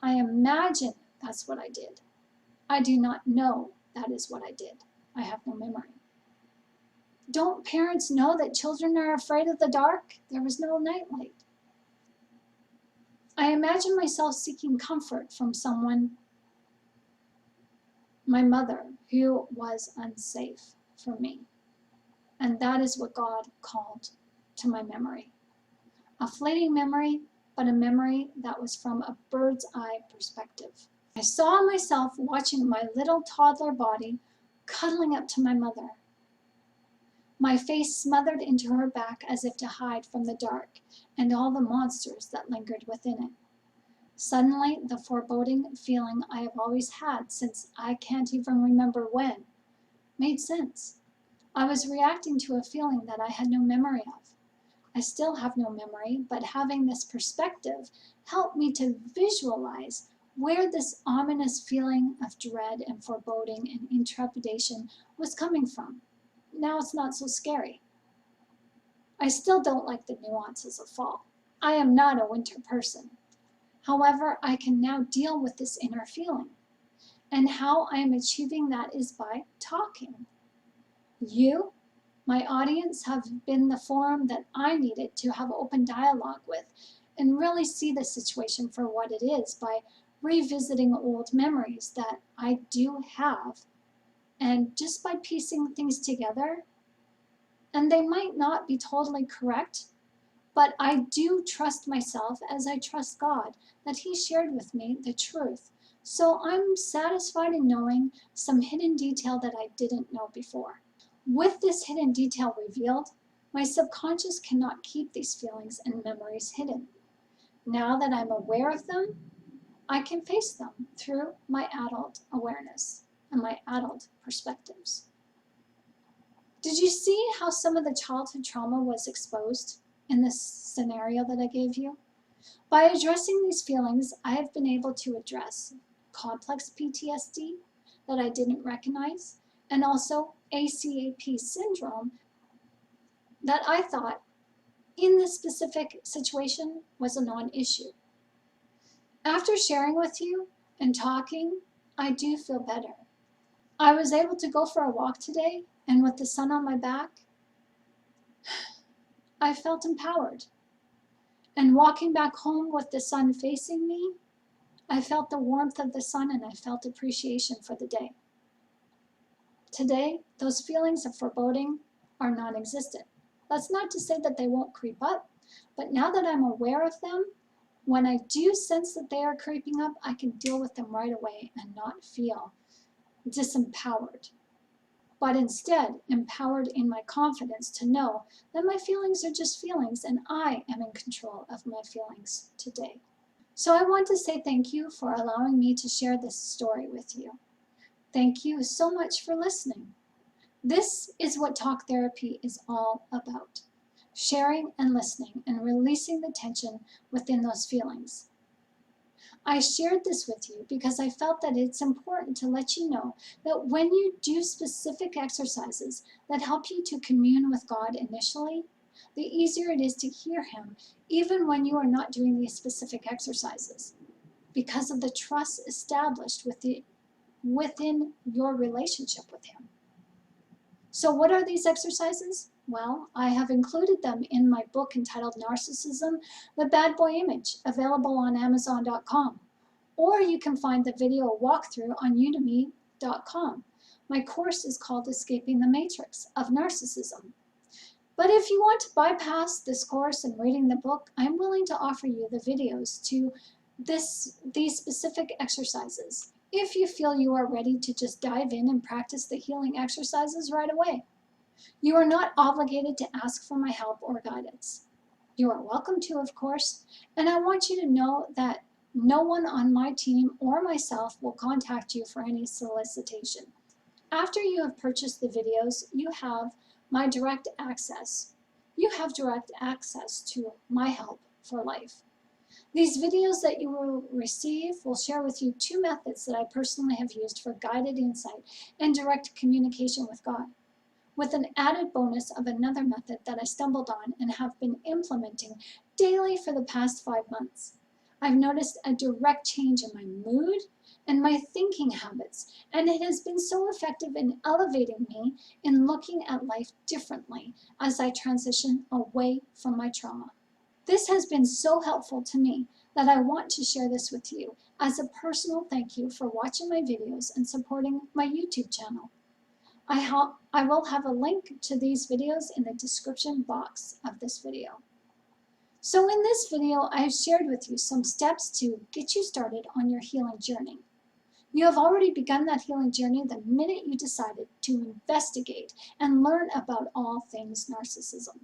I imagine that's what I did. I do not know that is what I did. I have no memory. Don't parents know that children are afraid of the dark? There was no nightlight. I imagine myself seeking comfort from someone, my mother, who was unsafe for me. And that is what God called to my memory. A fleeting memory, but a memory that was from a bird's eye perspective. I saw myself watching my little toddler body cuddling up to my mother, my face smothered into her back as if to hide from the dark and all the monsters that lingered within it. Suddenly, the foreboding feeling I have always had since I can't even remember when made sense. I was reacting to a feeling that I had no memory of. I still have no memory, but having this perspective helped me to visualize where this ominous feeling of dread and foreboding and intrepidation was coming from. Now it's not so scary. I still don't like the nuances of fall. I am not a winter person. However, I can now deal with this inner feeling. And how I am achieving that is by talking. You, my audience, have been the forum that I needed to have open dialogue with and really see the situation for what it is by revisiting old memories that I do have. And just by piecing things together, and they might not be totally correct, but I do trust myself as I trust God that He shared with me the truth. So I'm satisfied in knowing some hidden detail that I didn't know before. With this hidden detail revealed, my subconscious cannot keep these feelings and memories hidden. Now that I'm aware of them, I can face them through my adult awareness and my adult perspectives. Did you see how some of the childhood trauma was exposed in this scenario that I gave you? By addressing these feelings, I have been able to address complex PTSD that I didn't recognize, and also ACAP syndrome that I thought in this specific situation was a non-issue. After sharing with you and talking, I do feel better. I was able to go for a walk today, and with the sun on my back, I felt empowered. And walking back home with the sun facing me, I felt the warmth of the sun and I felt appreciation for the day. Today, those feelings of foreboding are non-existent. That's not to say that they won't creep up, but now that I'm aware of them, when I do sense that they are creeping up, I can deal with them right away and not feel disempowered, but instead empowered in my confidence to know that my feelings are just feelings and I am in control of my feelings today. So I want to say thank you for allowing me to share this story with you. Thank you so much for listening. This is what talk therapy is all about. Sharing and listening and releasing the tension within those feelings. I shared this with you because I felt that it's important to let you know that when you do specific exercises that help you to commune with God initially, the easier it is to hear Him, even when you are not doing these specific exercises, because of the trust established within your relationship with Him. So what are these exercises? Well, I have included them in my book entitled Narcissism, The Bad Boy Image, available on Amazon.com. Or you can find the video walkthrough on Udemy.com. My course is called Escaping the Matrix of Narcissism. But if you want to bypass this course and reading the book, I'm willing to offer you the videos to these specific exercises, if you feel you are ready to just dive in and practice the healing exercises right away. You are not obligated to ask for my help or guidance. You are welcome to, of course, and I want you to know that no one on my team or myself will contact you for any solicitation. After you have purchased the videos, you have my direct access. You have direct access to my help for life. These videos that you will receive will share with you 2 methods that I personally have used for guided insight and direct communication with God, with an added bonus of another method that I stumbled on and have been implementing daily for the past 5 months. I've noticed a direct change in my mood and my thinking habits, and it has been so effective in elevating me in looking at life differently as I transition away from my trauma. This has been so helpful to me that I want to share this with you as a personal thank you for watching my videos and supporting my YouTube channel. I will have a link to these videos in the description box of this video. So in this video, I have shared with you some steps to get you started on your healing journey. You have already begun that healing journey the minute you decided to investigate and learn about all things narcissism.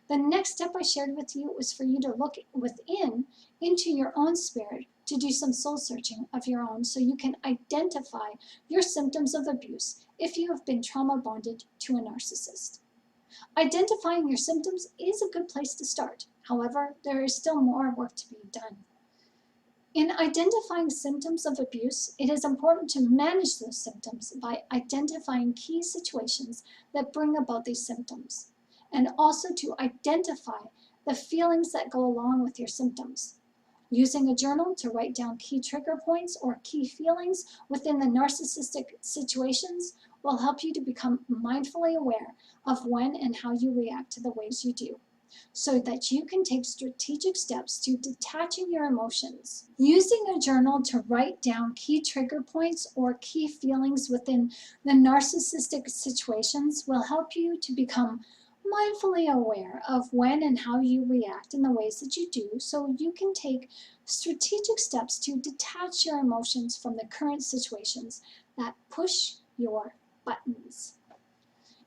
The next step I shared with you was for you to look within into your own spirit to do some soul searching of your own so you can identify your symptoms of abuse if you have been trauma bonded to a narcissist. Identifying your symptoms is a good place to start. However, there is still more work to be done. In identifying symptoms of abuse, it is important to manage those symptoms by identifying key situations that bring about these symptoms, and also to identify the feelings that go along with your symptoms. Using a journal to write down key trigger points or key feelings within the narcissistic situations will help you to become mindfully aware of when and how you react to the ways you do, so that you can take strategic steps to detaching your emotions. Using a journal to write down key trigger points or key feelings within the narcissistic situations will help you to become mindfully aware of when and how you react in the ways that you do, so you can take strategic steps to detach your emotions from the current situations that push your buttons.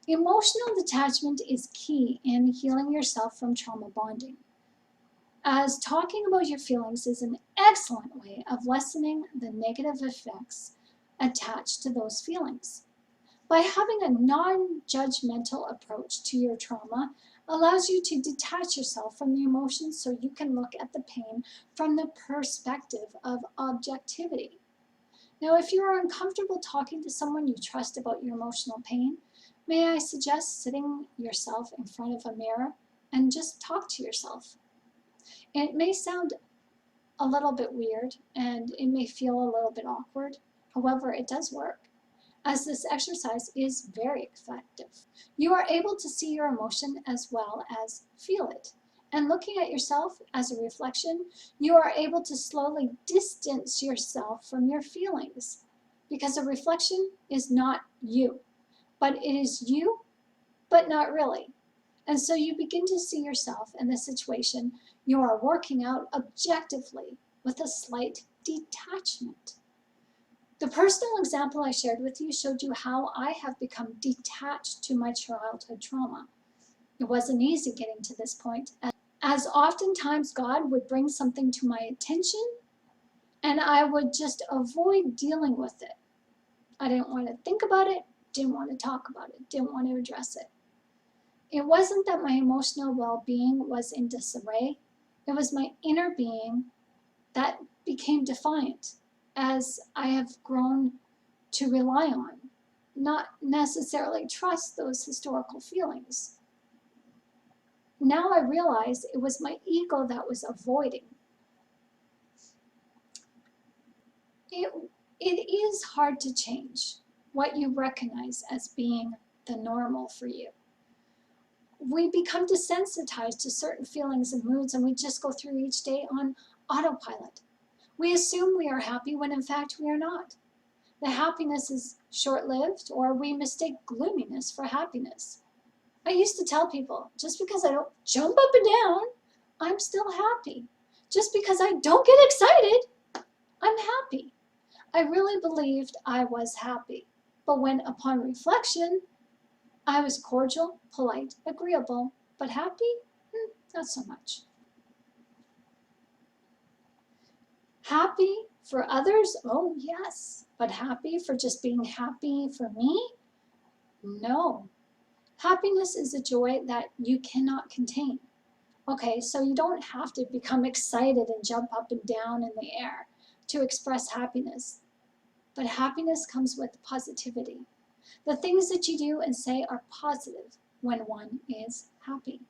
Emotional detachment is key in healing yourself from trauma bonding, as talking about your feelings is an excellent way of lessening the negative effects attached to those feelings. By having a non-judgmental approach to your trauma allows you to detach yourself from the emotions so you can look at the pain from the perspective of objectivity. Now, if you are uncomfortable talking to someone you trust about your emotional pain, may I suggest sitting yourself in front of a mirror and just talk to yourself. It may sound a little bit weird and it may feel a little bit awkward. However, it does work, as this exercise is very effective. You are able to see your emotion as well as feel it, and looking at yourself as a reflection, you are able to slowly distance yourself from your feelings, because a reflection is not you, but it is you, but not really. And so you begin to see yourself in the situation you are working out objectively with a slight detachment. The personal example I shared with you showed you how I have become detached to my childhood trauma. It wasn't easy getting to this point, as oftentimes God would bring something to my attention and I would just avoid dealing with it. I didn't want to think about it, didn't want to talk about it, didn't want to address it. It wasn't that my emotional well-being was in disarray. It was my inner being that became defiant as I have grown to rely on, not necessarily trust those historical feelings. Now I realize it was my ego that was avoiding. It is hard to change what you recognize as being the normal for you. We become desensitized to certain feelings and moods, and we just go through each day on autopilot. We assume we are happy when in fact we are not. The happiness is short-lived, or we mistake gloominess for happiness. I used to tell people, just because I don't jump up and down, I'm still happy. Just because I don't get excited, I'm happy. I really believed I was happy. But when, upon reflection, I was cordial, polite, agreeable, but happy? Not so much. Happy for others? Oh, yes. But happy for just being happy for me? No. Happiness is a joy that you cannot contain. Okay, so you don't have to become excited and jump up and down in the air to express happiness. But happiness comes with positivity. The things that you do and say are positive when one is happy.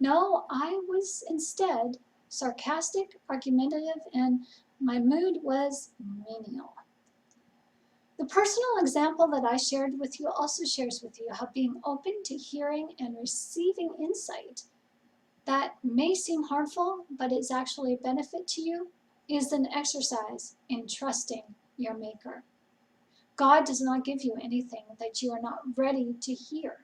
No, I was instead sarcastic, argumentative, and my mood was menial. The personal example that I shared with you also shares with you how being open to hearing and receiving insight that may seem harmful, but is actually a benefit to you, is an exercise in trusting your Maker. God does not give you anything that you are not ready to hear.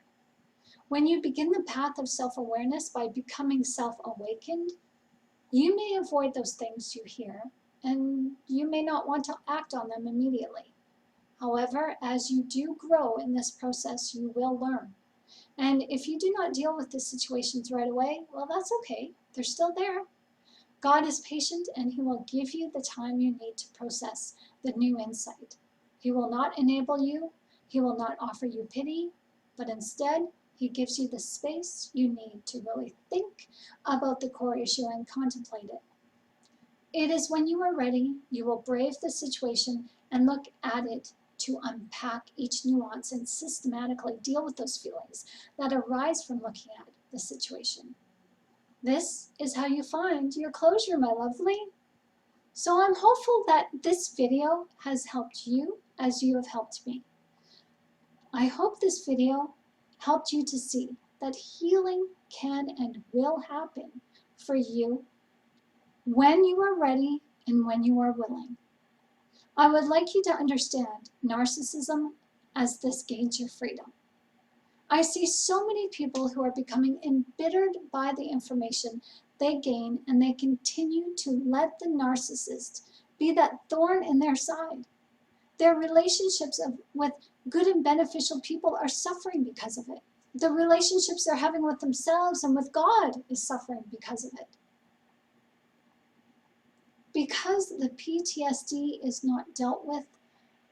When you begin the path of self-awareness by becoming self-awakened, you may avoid those things you hear, and you may not want to act on them immediately. However, as you do grow in this process, you will learn. And if you do not deal with the situations right away, well, that's okay. They're still there. God is patient, and He will give you the time you need to process the new insight. He will not enable you. He will not offer you pity, but instead, He gives you the space you need to really think about the core issue and contemplate it. It is when you are ready, you will brave the situation and look at it to unpack each nuance and systematically deal with those feelings that arise from looking at the situation. This is how you find your closure, my lovely. So I'm hopeful that this video has helped you as you have helped me. I hope this video helped you to see that healing can and will happen for you when you are ready and when you are willing. I would like you to understand narcissism as this gains your freedom. I see so many people who are becoming embittered by the information they gain, and they continue to let the narcissist be that thorn in their side. Their relationships with good and beneficial people are suffering because of it. The relationships they're having with themselves and with God is suffering because of it. Because the PTSD is not dealt with,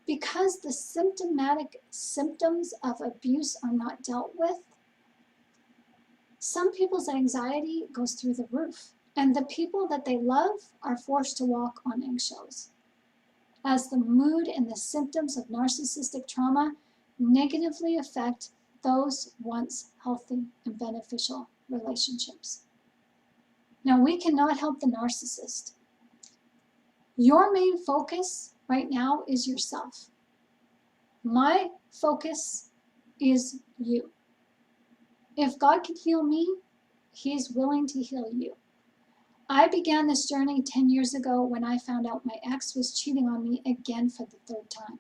because the symptoms of abuse are not dealt with, some people's anxiety goes through the roof, and the people that they love are forced to walk on eggshells, as the mood and the symptoms of narcissistic trauma negatively affect those once healthy and beneficial relationships. Now, we cannot help the narcissist. Your main focus right now is yourself. My focus is you. If God can heal me, He's willing to heal you. I began this journey 10 years ago when I found out my ex was cheating on me again for the third time.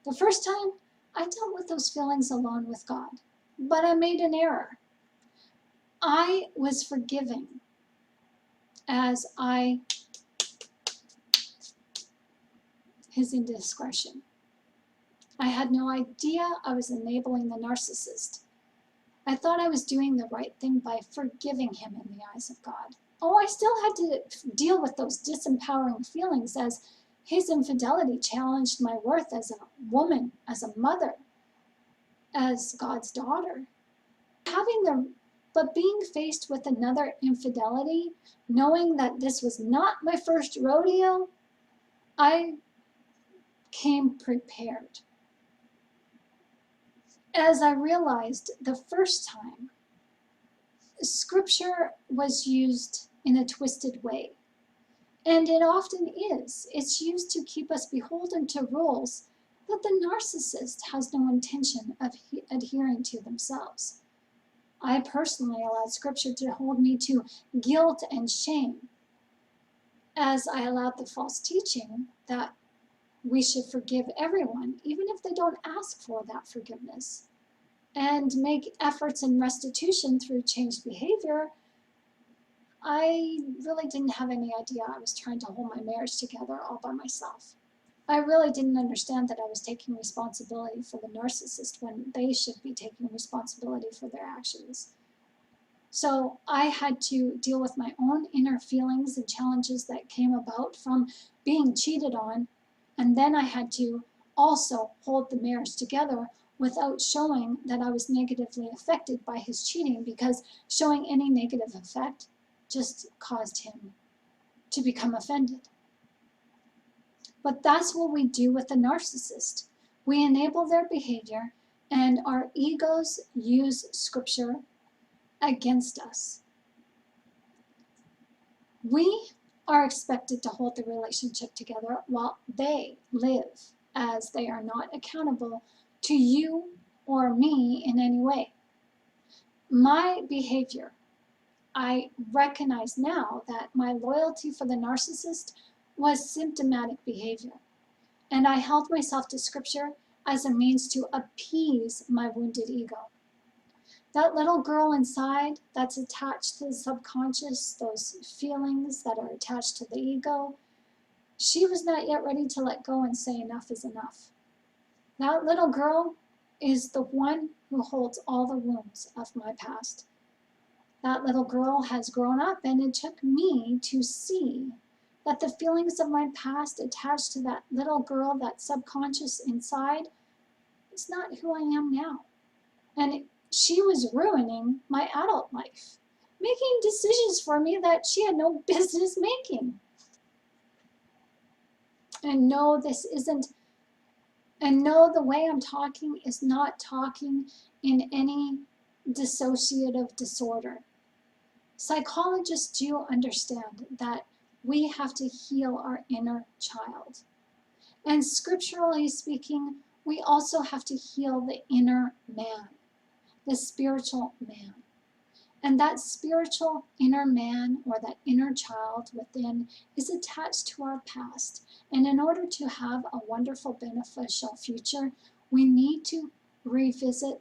The first time, I dealt with those feelings alone with God, but I made an error. I was forgiving as his indiscretion. I had no idea I was enabling the narcissist. I thought I was doing the right thing by forgiving him in the eyes of God. Oh, I still had to deal with those disempowering feelings as his infidelity challenged my worth as a woman, as a mother, as God's daughter. But being faced with another infidelity, knowing that this was not my first rodeo, I came prepared. As I realized the first time, scripture was used in a twisted way. And it often is. It's used to keep us beholden to rules that the narcissist has no intention of adhering to themselves. I personally allowed scripture to hold me to guilt and shame, as I allowed the false teaching that we should forgive everyone, even if they don't ask for that forgiveness, and make efforts in restitution through changed behavior. I really didn't have any idea I was trying to hold my marriage together all by myself. I really didn't understand that I was taking responsibility for the narcissist when they should be taking responsibility for their actions. So I had to deal with my own inner feelings and challenges that came about from being cheated on, and then I had to also hold the marriage together without showing that I was negatively affected by his cheating, because showing any negative effect just caused him to become offended. But that's what we do with the narcissist. We enable their behavior, and our egos use scripture against us. We are expected to hold the relationship together while they live as they are not accountable to you or me in any way. My behavior, I recognize now that my loyalty for the narcissist was symptomatic behavior, and I held myself to scripture as a means to appease my wounded ego. That little girl inside that's attached to the subconscious, those feelings that are attached to the ego, she was not yet ready to let go and say enough is enough. That little girl is the one who holds all the wounds of my past. That little girl has grown up, and it took me to see that the feelings of my past attached to that little girl, that subconscious inside, it's not who I am now. And she was ruining my adult life, making decisions for me that she had no business making. And no, the way I'm talking is not talking in any dissociative disorder. Psychologists do understand that we have to heal our inner child. And scripturally speaking, we also have to heal the inner man, the spiritual man. And that spiritual inner man, or that inner child within, is attached to our past. And in order to have a wonderful, beneficial future, we need to revisit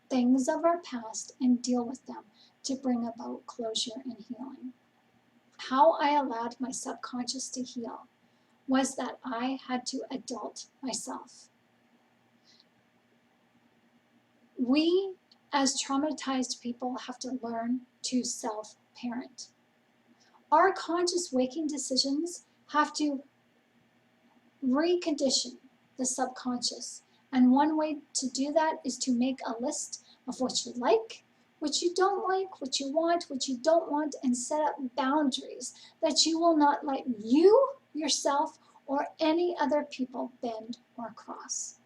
things of our past and deal with them to bring about closure and healing. How I allowed my subconscious to heal was that I had to adult myself. We, as traumatized people, have to learn to self-parent. Our conscious waking decisions have to recondition the subconscious. And one way to do that is to make a list of what you like, what you don't like, what you want, what you don't want, and set up boundaries that you will not let you, yourself, or any other people bend or cross.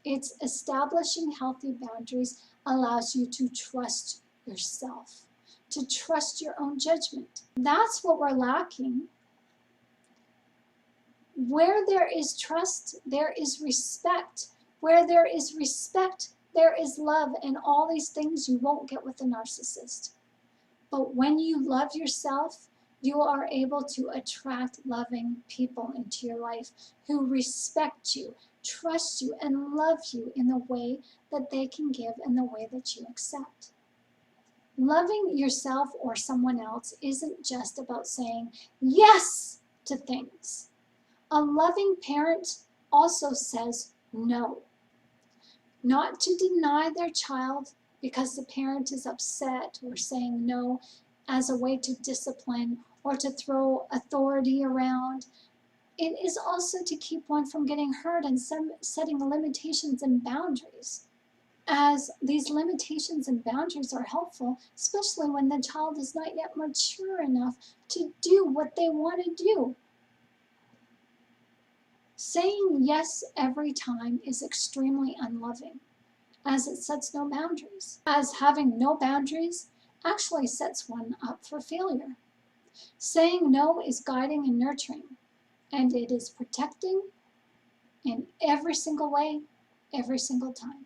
It's establishing healthy boundaries allows you to trust yourself, to trust your own judgment. That's what we're lacking. Where there is trust, there is respect. Where there is respect, There is love and all these things you won't get with a narcissist. But when you love yourself, you are able to attract loving people into your life who respect you, trust you, and love you in the way that they can give and the way that you accept. Loving yourself or someone else isn't just about saying yes to things. A loving parent also says no. Not to deny their child because the parent is upset or saying no as a way to discipline or to throw authority around. It is also to keep one from getting hurt and setting limitations and boundaries, as these limitations and boundaries are helpful, especially when the child is not yet mature enough to do what they want to do. Saying yes every time is extremely unloving, as it sets no boundaries, as having no boundaries actually sets one up for failure. Saying no is guiding and nurturing, and it is protecting in every single way, every single time.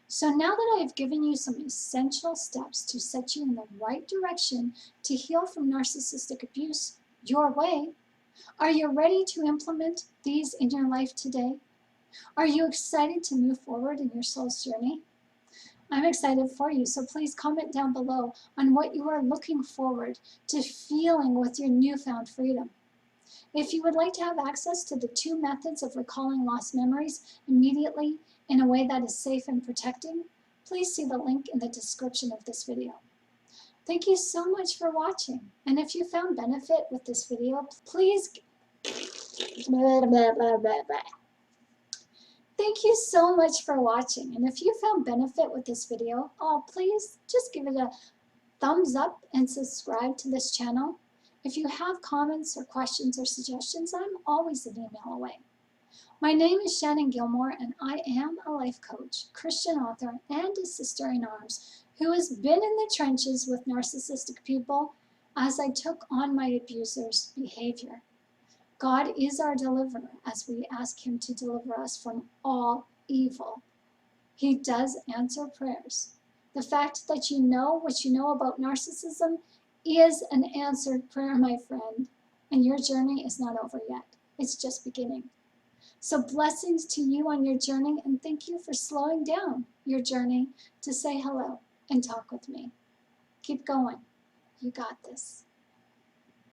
So now that I have given you some essential steps to set you in the right direction to heal from narcissistic abuse your way, are you ready to implement these in your life today? Are you excited to move forward in your soul's journey? I'm excited for you, so please comment down below on what you are looking forward to feeling with your newfound freedom. If you would like to have access to the 2 methods of recalling lost memories immediately in a way that is safe and protecting, please see the link in the description of this video. Thank you so much for watching, and if you found benefit with this video, please Thank you so much for watching, and if you found benefit with this video, please just give it a thumbs up and subscribe to this channel. If you have comments or questions or suggestions, I'm always an email away. My name is Shannon Gilmore, and I am a life coach, Christian author, and a sister in arms who has been in the trenches with narcissistic people as I took on my abuser's behavior. God is our deliverer as we ask him to deliver us from all evil. He does answer prayers. The fact that you know what you know about narcissism is an answered prayer, my friend, and your journey is not over yet. It's just beginning. So blessings to you on your journey, and thank you for slowing down your journey to say hello and talk with me. Keep going. You got this.